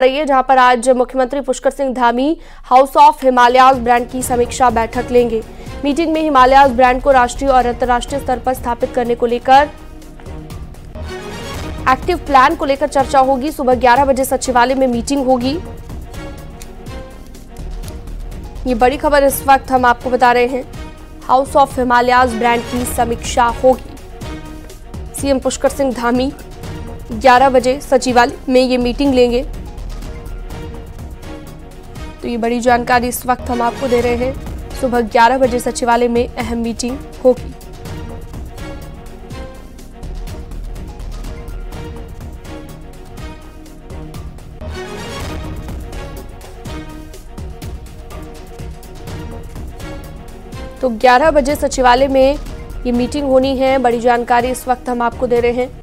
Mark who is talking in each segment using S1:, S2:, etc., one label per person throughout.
S1: रही है, जहां पर आज मुख्यमंत्री Pushkar Singh Dhami house of Himalayas brand की समीक्षा बैठक लेंगे। मीटिंग में हिमालयाज ब्रांड को राष्ट्रीय और अंतर्राष्ट्रीय स्तर पर स्थापित करने को लेकर एक्टिव प्लान को लेकर चर्चा होगी। सुबह 11 बजे सचिवालय में मीटिंग होगी। ये बड़ी खबर इस वक्त हम आपको बता रहे हैं। हाउस ऑफ हिमालयाज ब्रांड की समीक्षा होगी। सीएम पुष्कर सिंह धामी 11 बजे सचिवालय में ये मीटिंग लेंगे। तो ये बड़ी जानकारी इस वक्त हम आपको दे रहे हैं। सुबह 11 बजे सचिवालय में अहम मीटिंग होगी। तो 11 बजे सचिवालय में ये मीटिंग होनी है। बड़ी जानकारी इस वक्त हम आपको दे रहे हैं।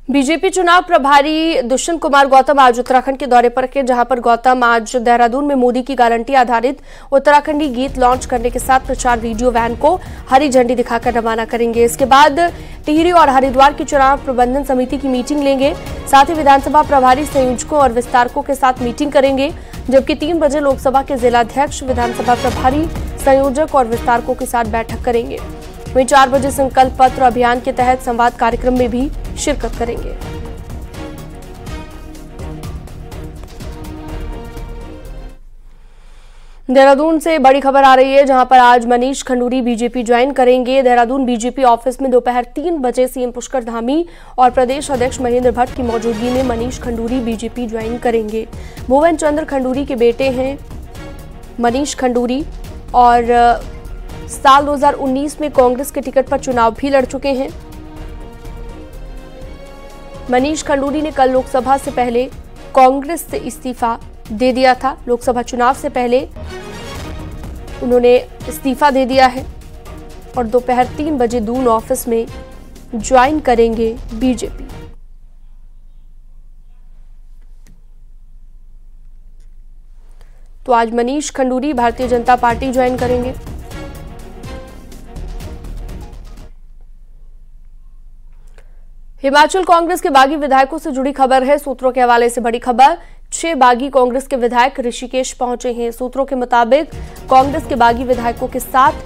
S1: बीजेपी चुनाव प्रभारी दुष्यंत कुमार गौतम आज उत्तराखंड के दौरे पर थे, जहां पर गौतम आज देहरादून में मोदी की गारंटी आधारित उत्तराखंडी गीत लॉन्च करने के साथ प्रचार वीडियो वैन को हरी झंडी दिखाकर रवाना करेंगे। इसके बाद टिहरी और हरिद्वार की चुनाव प्रबंधन समिति की मीटिंग लेंगे। साथ ही विधानसभा प्रभारी संयोजकों और विस्तारकों के साथ मीटिंग करेंगे, जबकि 3 बजे लोकसभा के जिलाध्यक्ष, विधानसभा प्रभारी, संयोजक और विस्तारकों के साथ बैठक करेंगे। वहीं 4 बजे संकल्प पत्र अभियान के तहत संवाद कार्यक्रम में भी शिरकत करेंगे। देहरादून से बड़ी खबर आ रही है, जहां पर आज मनीष खंडूरी बीजेपी ज्वाइन करेंगे। देहरादून बीजेपी ऑफिस में दोपहर 3 बजे सीएम पुष्कर धामी और प्रदेश अध्यक्ष महेंद्र भट्ट की मौजूदगी में मनीष खंडूरी बीजेपी ज्वाइन करेंगे। भुवन चंद्र खंडूरी के बेटे हैं मनीष खंडूरी और साल 2019 में कांग्रेस के टिकट पर चुनाव भी लड़ चुके हैं। मनीष खंडूरी ने कल लोकसभा से पहले कांग्रेस से इस्तीफा दे दिया था। लोकसभा चुनाव से पहले उन्होंने इस्तीफा दे दिया है और दोपहर 3 बजे दून ऑफिस में ज्वाइन करेंगे बीजेपी। तो आज मनीष खंडूरी भारतीय जनता पार्टी ज्वाइन करेंगे। हिमाचल कांग्रेस के बागी विधायकों से जुड़ी खबर है। सूत्रों के हवाले से बड़ी खबर। 6 बागी कांग्रेस के विधायक ऋषिकेश पहुंचे हैं। सूत्रों के मुताबिक कांग्रेस के बागी विधायकों के साथ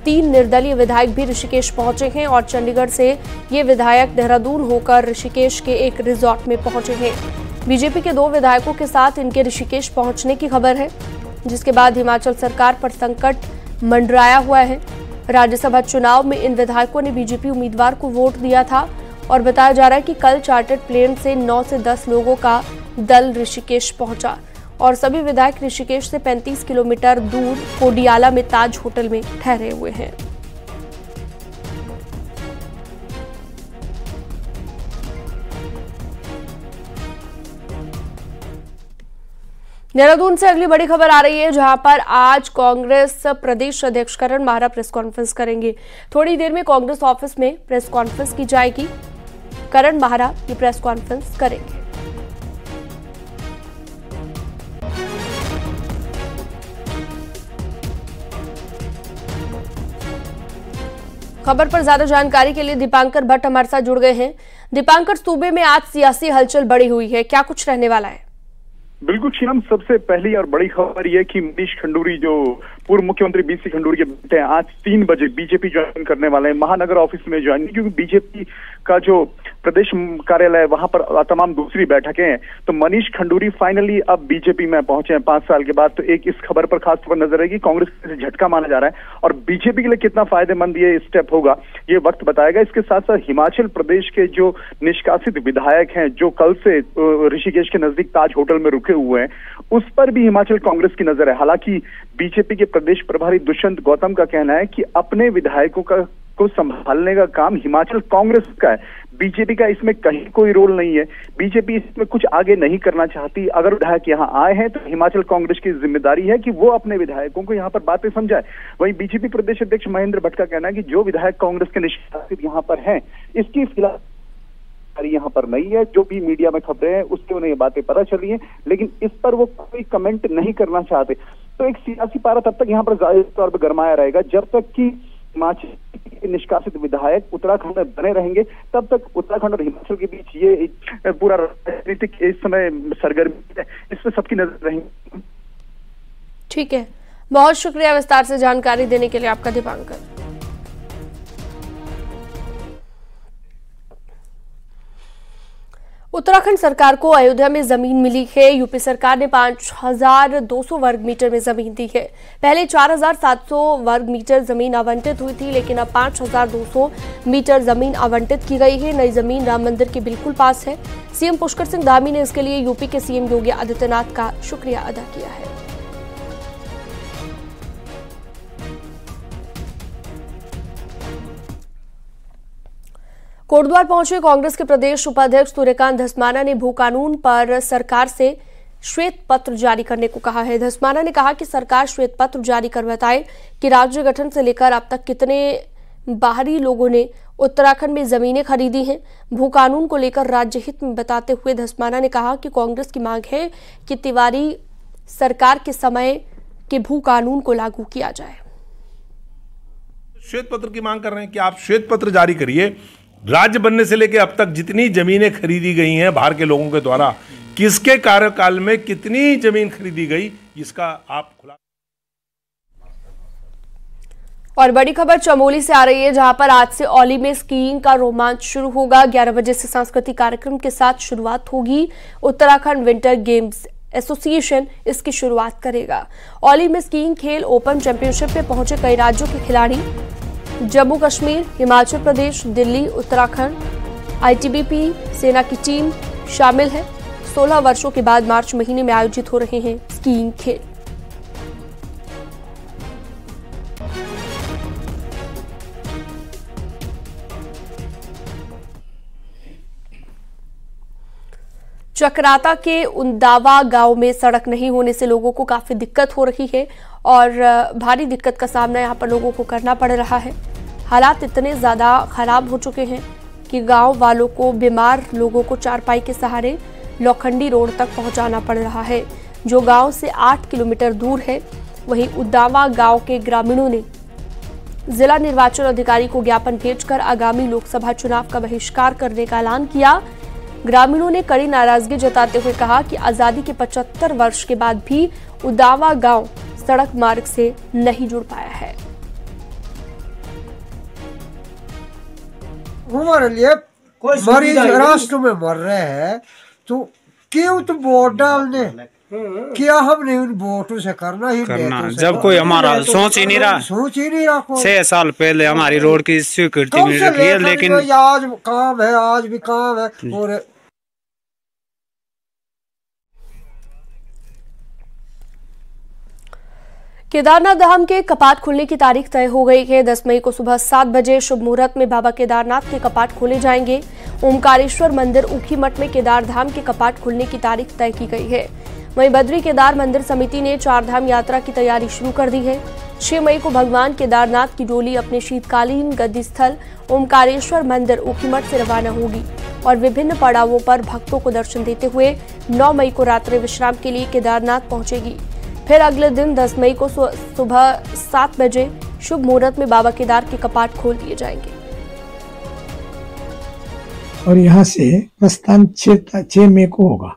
S1: 3 निर्दलीय विधायक भी ऋषिकेश पहुंचे हैं और चंडीगढ़ से ये विधायक देहरादून होकर ऋषिकेश के एक रिजॉर्ट में पहुंचे हैं। बीजेपी के 2 विधायकों के साथ इनके ऋषिकेश पहुंचने की खबर है, जिसके बाद हिमाचल सरकार पर संकट मंडराया हुआ है। राज्यसभा चुनाव में इन विधायकों ने बीजेपी उम्मीदवार को वोट दिया था और बताया जा रहा है कि कल चार्टर्ड प्लेन से 9 से 10 लोगों का दल ऋषिकेश पहुंचा और सभी विधायक ऋषिकेश से 35 किलोमीटर दूर कोडियाला में ताज होटल में ठहरे हुए हैं। देहरादून से अगली बड़ी खबर आ रही है, जहां पर आज कांग्रेस प्रदेश अध्यक्ष करण माहरा प्रेस कॉन्फ्रेंस करेंगे। थोड़ी देर में कांग्रेस ऑफिस में प्रेस कॉन्फ्रेंस की जाएगी। करण माहरा ये प्रेस कॉन्फ्रेंस करेंगे। खबर पर ज्यादा जानकारी के लिए दीपांकर भट्ट हमारे साथ जुड़ गए हैं। दीपांकर, सूबे में आज सियासी हलचल बढ़ी हुई है, क्या कुछ रहने वाला है?
S2: बिल्कुल श्याम, सबसे पहली और बड़ी खबर यह कि मनीष खंडूरी जो पूर्व मुख्यमंत्री बीसी खंडूरी के बेटे हैं, आज 3 बजे बीजेपी ज्वाइन करने वाले हैं। महानगर ऑफिस में ज्वाइन, क्योंकि बीजेपी का जो प्रदेश कार्यालय है वहां पर तमाम दूसरी बैठकें हैं। तो मनीष खंडूरी फाइनली अब बीजेपी में पहुंचे हैं 5 साल के बाद। तो एक इस खबर पर खास तौर पर नजर रहेगी। कांग्रेस से झटका माना जा रहा है और बीजेपी के लिए कितना फायदेमंद ये स्टेप होगा ये वक्त बताएगा। इसके साथ साथ हिमाचल प्रदेश के जो निष्कासित विधायक हैं, जो कल से ऋषिकेश के नजदीक ताज होटल में रुके हुए हैं, उस पर भी हिमाचल कांग्रेस की नजर है। हालांकि बीजेपी के प्रदेश प्रभारी दुष्यंत गौतम का कहना है कि अपने विधायकों का को संभालने का काम हिमाचल कांग्रेस का है। बीजेपी का इसमें कहीं कोई रोल नहीं है। बीजेपी इसमें कुछ आगे नहीं करना चाहती। अगर विधायक यहाँ आए हैं तो हिमाचल कांग्रेस की जिम्मेदारी है कि वो अपने विधायकों को यहाँ पर बातें समझाए। वहीं बीजेपी प्रदेश अध्यक्ष महेंद्र भट्ट का कहना है कि जो विधायक कांग्रेस के निष्कासित यहाँ पर हैं, इसकी फिलहाल यहाँ पर नहीं है। जो भी मीडिया में खबरें हैं उससे उन्हें ये बातें पता चल रही हैं, लेकिन इस पर वो कोई कमेंट नहीं करना चाहते। तो एक सियासी पारा तब तक यहाँ पर जाहिर तौर पर गरमाया रहेगा जब तक कि हिमाचल के निष्कासित विधायक उत्तराखंड में बने रहेंगे, तब तक उत्तराखंड और हिमाचल के बीच ये पूरा राजनीतिक इस समय सरगर्मी है, इस पर सबकी नजर रहेंगी।
S1: ठीक है, बहुत शुक्रिया विस्तार से जानकारी देने के लिए आपका दीपांकर। उत्तराखंड सरकार को अयोध्या में जमीन मिली है। यूपी सरकार ने 5,200 वर्ग मीटर में जमीन दी है। पहले 4,700 वर्ग मीटर जमीन आवंटित हुई थी, लेकिन अब 5,200 मीटर जमीन आवंटित की गई है। नई जमीन राम मंदिर के बिल्कुल पास है। सीएम पुष्कर सिंह धामी ने इसके लिए यूपी के सीएम योगी आदित्यनाथ का शुक्रिया अदा किया है। कोटद्वार पहुंचे कांग्रेस के प्रदेश उपाध्यक्ष सूर्यकांत धस्माना ने भू कानून पर सरकार से श्वेत पत्र जारी करने को कहा है। धस्माना ने कहा कि सरकार श्वेत पत्र जारी कर बताए कि राज्य गठन से लेकर अब तक कितने बाहरी लोगों ने उत्तराखंड में जमीनें खरीदी हैं। भू कानून को लेकर राज्य हित में बताते हुए धस्माना ने कहा कि कांग्रेस की मांग है कि तिवारी सरकार के समय के भू कानून को लागू किया जाए।
S3: श्वेत पत्र की मांग कर रहे हैं कि आप श्वेत पत्र जारी करिए। राज्य बनने से लेकर अब तक जितनी जमीनें खरीदी गई हैं बाहर के लोगों के द्वारा, किसके कार्यकाल में कितनी जमीन खरीदी गई, इसका आप खुला।
S1: और बड़ी खबर चमोली से आ रही है, जहां पर आज से औली में स्कीइंग का रोमांच शुरू होगा। 11 बजे से सांस्कृतिक कार्यक्रम के साथ शुरुआत होगी। उत्तराखंड विंटर गेम्स एसोसिएशन इसकी शुरुआत करेगा। औली में स्कीइंग खेल ओपन चैंपियनशिप में पहुंचे कई राज्यों के खिलाड़ी, जम्मू कश्मीर, हिमाचल प्रदेश, दिल्ली, उत्तराखंड, आईटीबीपी सेना की टीम शामिल है। 16 वर्षों के बाद मार्च महीने में आयोजित हो रहे हैं स्कीइंग खेल। चक्राता के उंदावा गांव में सड़क नहीं होने से लोगों को काफी दिक्कत हो रही है और भारी दिक्कत का सामना यहां पर लोगों को करना पड़ रहा है। हालात इतने ज्यादा खराब हो चुके हैं कि गांव वालों को बीमार लोगों को चारपाई के सहारे लोखंडी रोड तक पहुंचाना पड़ रहा है, जो गांव से 8 किलोमीटर दूर है। वहीं उंदावा गांव के ग्रामीणों ने जिला निर्वाचन अधिकारी को ज्ञापन भेजकर आगामी लोकसभा चुनाव का बहिष्कार करने का ऐलान किया। ग्रामीणों ने कड़ी नाराजगी जताते हुए कहा कि आजादी के 75 वर्ष के बाद भी उंदावा गांव सड़क मार्ग से नहीं जुड़ पाया है।
S4: हमारे लिए मरीज राष्ट्र में मर रहे हैं, तो क्यों तो वोट डालने, क्या हमने उन वोटों से करना
S5: जब कोई हमारा सोच ही नहीं रहा। 6 साल पहले हमारी रोड की स्वीकृति मिल रही है, लेकिन
S4: आज काम है, आज भी काम है। और
S1: केदारनाथ धाम के कपाट खुलने की तारीख तय हो गई है। 10 मई को सुबह 7 बजे शुभ मुहूर्त में बाबा केदारनाथ के कपाट खोले जाएंगे। ओमकारेश्वर मंदिर ऊखीमठ में केदार धाम के कपाट खुलने की तारीख तय की गई है। वहीं बद्री केदार मंदिर समिति ने 4 धाम यात्रा की तैयारी शुरू कर दी है। 6 मई को भगवान केदारनाथ की डोली अपने शीतकालीन गद्दी स्थल ओमकारेश्वर मंदिर ऊखीमठ से रवाना होगी और विभिन्न पड़ावों पर भक्तों को दर्शन देते हुए 9 मई को रात्रि विश्राम के लिए केदारनाथ पहुंचेगी। फिर अगले दिन 10 मई को सुबह 7 बजे शुभ मुहूर्त में बाबा केदार के कपाट खोल दिए जाएंगे।
S6: और यहाँ से प्रस्थान 6 मई को होगा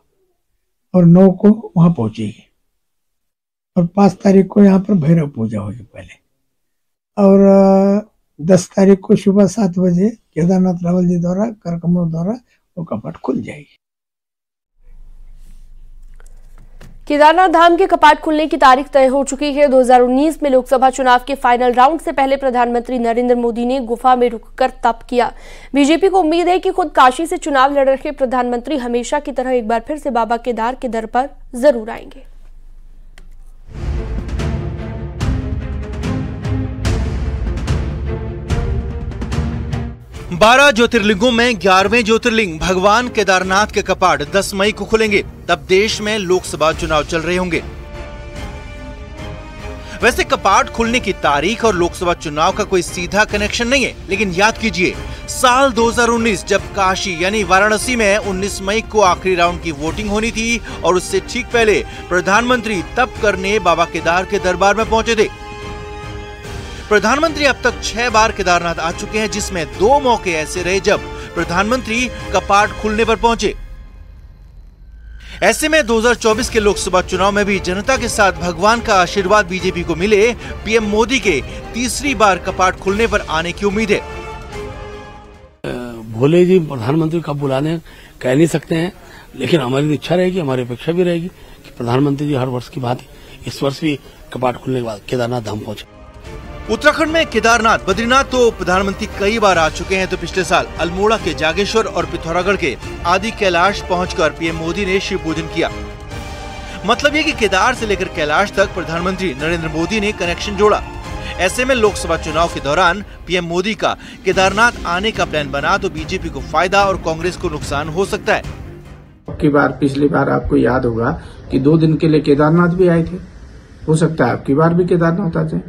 S6: और 9 को वहां पहुंचेगी और 5 तारीख को यहाँ पर भैरव पूजा होगी पहले, और 10 तारीख को सुबह 7 बजे केदारनाथ रावल जी द्वारा करकमलों द्वारा वो कपाट खुल जाएगी।
S1: केदारनाथ धाम के कपाट खुलने की तारीख तय हो चुकी है। 2019 में लोकसभा चुनाव के फाइनल राउंड से पहले प्रधानमंत्री नरेंद्र मोदी ने गुफा में रुककर तप किया। बीजेपी को उम्मीद है कि खुद काशी से चुनाव लड़ रहे प्रधानमंत्री हमेशा की तरह एक बार फिर से बाबा केदार के दर पर जरूर आएंगे।
S7: 12 ज्योतिर्लिंगों में 11वें ज्योतिर्लिंग भगवान केदारनाथ के कपाट 10 मई को खुलेंगे। तब देश में लोकसभा चुनाव चल रहे होंगे। वैसे कपाट खुलने की तारीख और लोकसभा चुनाव का कोई सीधा कनेक्शन नहीं है, लेकिन याद कीजिए साल 2019 जब काशी यानी वाराणसी में 19 मई को आखिरी राउंड की वोटिंग होनी थी और उससे ठीक पहले प्रधानमंत्री तप करने बाबा केदार के दरबार में पहुंचे थे। प्रधानमंत्री अब तक 6 बार केदारनाथ आ चुके हैं, जिसमें 2 मौके ऐसे रहे जब प्रधानमंत्री कपाट खुलने पर पहुंचे। ऐसे में 2024 के लोकसभा चुनाव में भी जनता के साथ भगवान का आशीर्वाद बीजेपी को मिले। पीएम मोदी के तीसरी बार कपाट खुलने पर आने की उम्मीद है।
S8: भोले जी प्रधानमंत्री कब बुलाने कह नहीं सकते हैं, लेकिन हमारी इच्छा रहेगी, हमारी अपेक्षा भी रहेगी कि प्रधानमंत्री जी हर वर्ष की बात इस वर्ष भी कपाट खुलने के बाद केदारनाथ धाम पहुंचे।
S7: उत्तराखंड में केदारनाथ, बद्रीनाथ तो प्रधानमंत्री कई बार आ चुके हैं, तो पिछले साल अल्मोड़ा के जागेश्वर और पिथौरागढ़ के आदि कैलाश पहुंचकर पीएम मोदी ने शिव पूजन किया। मतलब ये कि केदार से लेकर कैलाश तक प्रधानमंत्री नरेंद्र मोदी ने कनेक्शन जोड़ा। ऐसे में लोकसभा चुनाव के दौरान पीएम मोदी का केदारनाथ आने का प्लान बना तो बीजेपी को फायदा और कांग्रेस को नुकसान हो सकता है।
S9: पिछली बार आपको याद होगा कि 2 दिन के लिए केदारनाथ भी आए थे। हो सकता है आपकी बार भी केदारनाथ आ जाए,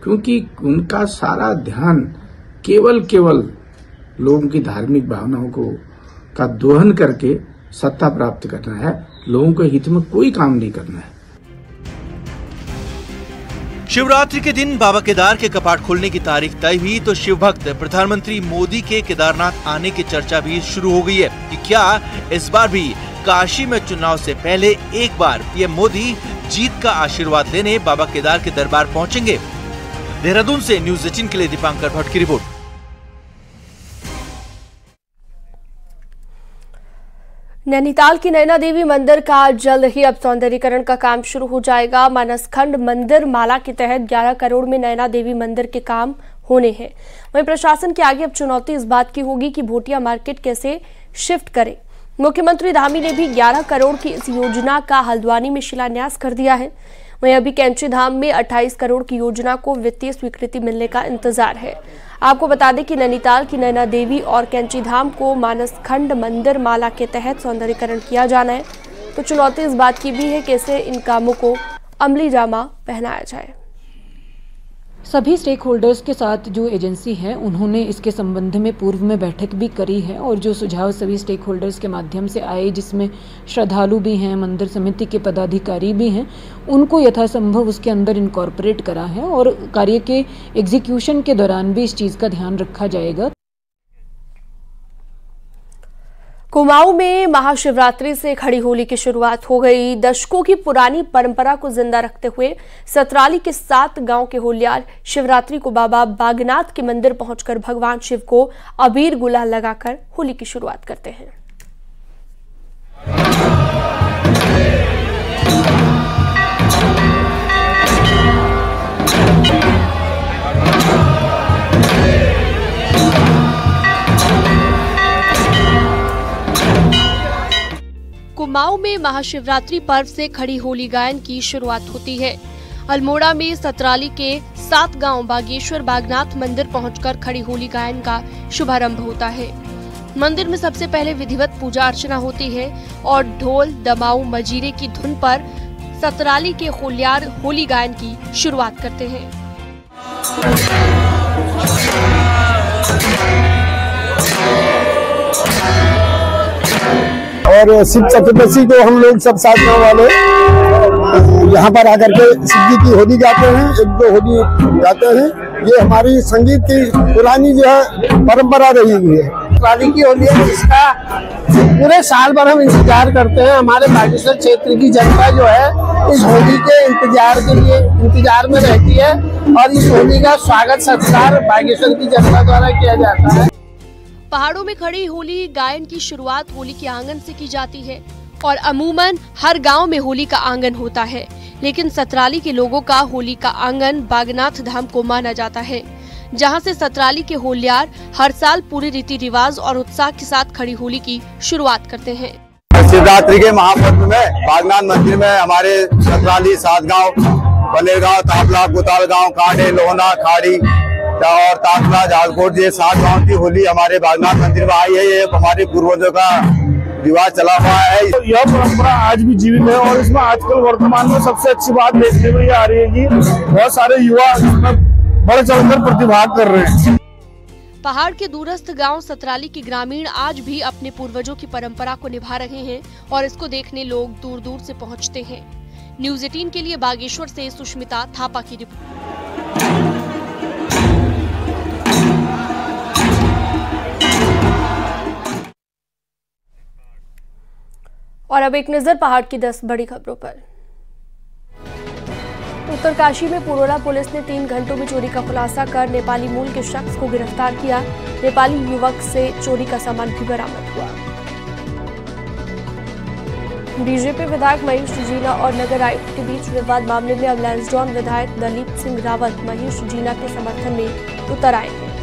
S9: क्योंकि उनका सारा ध्यान केवल लोगों की धार्मिक भावनाओं का दोहन करके सत्ता प्राप्त करना है। लोगों के हित में कोई काम नहीं करना है।
S7: शिवरात्रि के दिन बाबा केदार के कपाट खुलने की तारीख तय हुई तो शिव भक्त प्रधानमंत्री मोदी के केदारनाथ आने की चर्चा भी शुरू हो गई है कि क्या इस बार भी काशी में चुनाव से पहले एक बार पीएम मोदी जीत का आशीर्वाद लेने बाबा केदार के दरबार पहुंचेंगे। देहरादून से न्यूज़ 18 के लिए दीपांकर भट्ट की रिपोर्ट।
S1: नैनीताल की नैना देवी मंदिर का जल्द ही अब सौंदर्यीकरण का काम शुरू हो जाएगा। मानसखंड मंदिर माला के तहत 11 करोड़ में नैना देवी मंदिर के काम होने हैं। वहीं प्रशासन के आगे अब चुनौती इस बात की होगी कि भोटिया मार्केट कैसे शिफ्ट करें। मुख्यमंत्री धामी ने भी 11 करोड़ की इस योजना का हल्द्वानी में शिलान्यास कर दिया है। वहीं अभी कैंची धाम में 28 करोड़ की योजना को वित्तीय स्वीकृति मिलने का इंतजार है। आपको बता दें कि नैनीताल की नैना देवी और कैंची धाम को मानसखंड मंदिर माला के तहत सौंदर्यीकरण किया जाना है, तो चुनौती इस बात की भी है कैसे इन कामों को अमली जामा पहनाया जाए।
S10: सभी स्टेक होल्डर्स के साथ जो एजेंसी है उन्होंने इसके संबंध में पूर्व में बैठक भी करी है और जो सुझाव सभी स्टेक होल्डर्स के माध्यम से आए, जिसमें श्रद्धालु भी हैं, मंदिर समिति के पदाधिकारी भी हैं, उनको यथासंभव उसके अंदर इनकॉर्पोरेट करा है और कार्य के एग्जीक्यूशन के दौरान भी इस चीज़ का ध्यान रखा जाएगा।
S1: कुमाऊं में महाशिवरात्रि से खड़ी होली की शुरुआत हो गई। दशकों की पुरानी परंपरा को जिंदा रखते हुए सतराली के 7 गांव के होलियार शिवरात्रि को बाबा बागनाथ के मंदिर पहुंचकर भगवान शिव को अबीर गुलाल लगाकर होली की शुरुआत करते हैं। कुमाऊं में महाशिवरात्रि पर्व से खड़ी होली गायन की शुरुआत होती है। अल्मोड़ा में सतराली के 7 गांव बागेश्वर बागनाथ मंदिर पहुंचकर खड़ी होली गायन का शुभारंभ होता है। मंदिर में सबसे पहले विधिवत पूजा अर्चना होती है और ढोल दमाऊ मजीरे की धुन पर सतराली के होलियार होली गायन की शुरुआत करते हैं।
S11: और शिव चतुर्दशी को हम लोग सब 7 गाँव वाले यहाँ पर आकर के शिव जी की होली गाते हैं, 1-2 होली गाते हैं। ये हमारी संगीत की पुरानी जो है परंपरा रही हुई है।
S12: सतराली की होली है जिसका पूरे साल भर हम इंतजार करते हैं। हमारे बागेश्वर क्षेत्र की जनता जो है इस होली के इंतजार में रहती है और इस होली का स्वागत सत्कार बागेश्वर की जनता द्वारा किया जाता है।
S1: पहाड़ों में खड़ी होली गायन की शुरुआत होली के आंगन से की जाती है और अमूमन हर गांव में होली का आंगन होता है, लेकिन सतराली के लोगों का होली का आंगन बागनाथ धाम को माना जाता है, जहां से सतराली के होलियार हर साल पूरे रीति रिवाज और उत्साह के साथ खड़ी होली की शुरुआत करते हैं।
S11: शिवरात्रि के महापर्व में बागनाथ मंदिर में हमारे सतराली 7 गाँव, बनेर गाँव, तापला, कुताल गाँव, कांडे, लोहना, खाड़ी
S13: और ताकला जालकोट, ये 7 गाँव की होली हमारे बागनाथ मंदिर में आई है। ये हमारे पूर्वजों का रिवाज चला हुआ है।
S14: यह परंपरा आज भी जीवित है और इसमें आजकल वर्तमान में सबसे अच्छी बात देखने में ये आ रही है कि बहुत सारे युवा इसमें बढ़ चढ़कर प्रतिभाग कर रहे हैं।
S1: पहाड़ के दूरस्थ गांव सतराली के ग्रामीण आज भी अपने पूर्वजों की परंपरा को निभा रहे हैं और इसको देखने लोग दूर दूर से पहुंचते हैं। न्यूज़ 18 के लिए बागेश्वर से सुष्मिता थापा की रिपोर्ट। और अब एक नजर पहाड़ की 10 बड़ी खबरों पर। उत्तरकाशी में पुरोला पुलिस ने 3 घंटों में चोरी का खुलासा कर नेपाली मूल के शख्स को गिरफ्तार किया। नेपाली युवक से चोरी का सामान भी बरामद हुआ। बीजेपी विधायक महेश जीना और नगर आयुक्त के बीच विवाद मामले में अब लैंसडौन विधायक दलीप सिंह रावत महेश जीना के समर्थन में उतर आए हैं।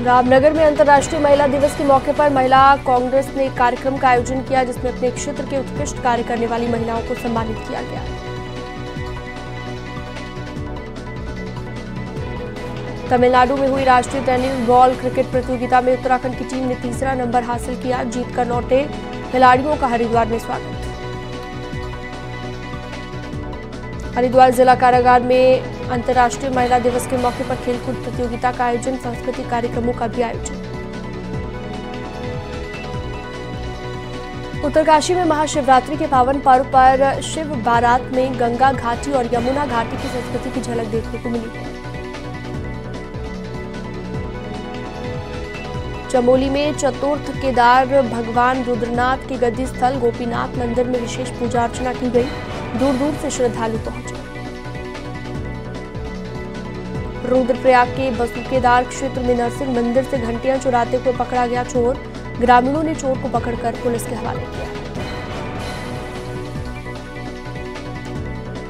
S1: रामनगर में अंतर्राष्ट्रीय महिला दिवस के मौके पर महिला कांग्रेस ने एक कार्यक्रम का आयोजन किया, जिसमें अपने क्षेत्र के उत्कृष्ट कार्य करने वाली महिलाओं को सम्मानित किया गया। तमिलनाडु में हुई राष्ट्रीय टेनिस बॉल क्रिकेट प्रतियोगिता में उत्तराखंड की टीम ने तीसरा नंबर हासिल किया। जीतकर लौटे खिलाड़ियों का हरिद्वार में स्वागत। हरिद्वार जिला कारागार में अंतर्राष्ट्रीय महिला दिवस के मौके पर खेलकूद प्रतियोगिता का आयोजन, सांस्कृतिक कार्यक्रमों का भी आयोजन। उत्तरकाशी में महाशिवरात्रि के पावन पर्व पर शिव बारात में गंगा घाटी और यमुना घाटी की संस्कृति की झलक देखने को मिली है। चमोली में चतुर्थ केदार भगवान रुद्रनाथ के गद्दी स्थल गोपीनाथ मंदिर में विशेष पूजा अर्चना की गई। दूर दूर से श्रद्धालु पहुंचे। रुद्रप्रयाग के बसुकेदार क्षेत्र में नरसिंह मंदिर से घंटियां चुराते हुए पकड़ा गया चोर। ग्रामीणों ने चोर को पकड़कर पुलिस के हवाले किया।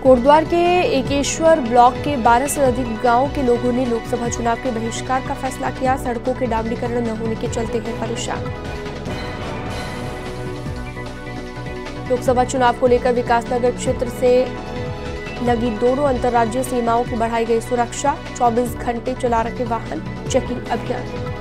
S1: कोटद्वार के एकेश्वर ब्लॉक के 12 से अधिक गांव के लोगों ने लोकसभा चुनाव के बहिष्कार का फैसला किया। सड़कों के डामरीकरण न होने के चलते हैं परेशान। लोकसभा चुनाव को लेकर विकासनगर क्षेत्र से लगी दोनों अंतर्राज्यीय सीमाओं की बढ़ाई गई सुरक्षा। 24 घंटे चला रखे वाहन चेकिंग अभियान।